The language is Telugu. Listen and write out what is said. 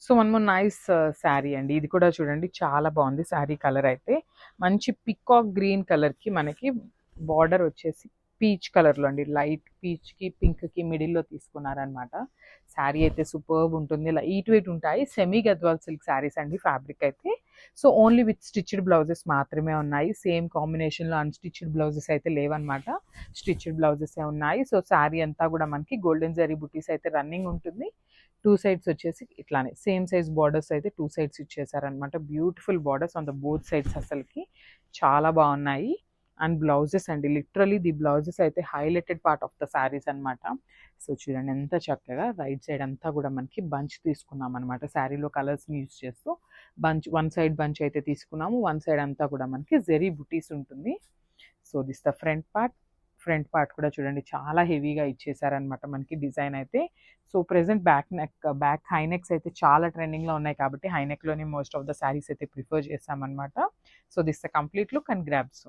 So one more nice sari అండి. ఇది కూడా చూడండి చాలా బాగుంది శారీ కలర్ అయితే. మంచి పికాక్ గ్రీన్ కలర్కి మనకి బార్డర్ వచ్చేసి పీచ్ కలర్లో అండి. లైట్ పీచ్కి పింక్కి మిడిల్లో తీసుకున్నారనమాట. శారీ అయితే సూపర్బ్ ఉంటుంది. లైట్ వెయిట్ ఉంటాయి. సెమీ గద్వాల్ సిల్క్ శారీస్ అండి ఫ్యాబ్రిక్ అయితే. So only with stitched blouses మాత్రమే ఉన్నాయి. సేమ్ కాంబినేషన్లో అన్స్టిచ్డ్ బ్లౌజెస్ అయితే లేవన్నమాట. స్టిచ్డ్ బ్లౌజెసే ఉన్నాయి. సో శారీ అంతా కూడా మనకి గోల్డెన్ జరీ బుటీస్ అయితే రన్నింగ్ ఉంటుంది. టూ సైడ్స్ వచ్చేసి ఇట్లానే సేమ్ సైజ్ బార్డర్స్ అయితే టూ సైడ్స్ ఇచ్చేసారనమాట. Beautiful borders on the both sides, అసలుకి చాలా బాగున్నాయి. అండ్ బ్లౌజెస్ అండి, లిటరలీ ది బ్లౌజెస్ అయితే highlighted part of the saris అనమాట. సో చూడండి ఎంత చక్కగా రైట్ సైడ్ అంతా కూడా మనకి బంచ్ తీసుకున్నాం అనమాట. శారీలో కలర్స్ని యూజ్ చేస్తూ బంచ్, వన్ సైడ్ బంచ్ అయితే తీసుకున్నాము, వన్ సైడ్ అంతా కూడా మనకి జెరీ బుటీస్ ఉంటుంది. So this the front part కూడా చూడండి చాలా హెవీగా ఇచ్చేసారనమాట మనకి డిజైన్ అయితే. So present back high necks అయితే చాలా ట్రెండింగ్లో ఉన్నాయి కాబట్టి హై నెక్లోనే మోస్ట్ ఆఫ్ ద శారీస్ అయితే ప్రిఫర్ చేస్తామన్నమాట. So this the complete look and grabs.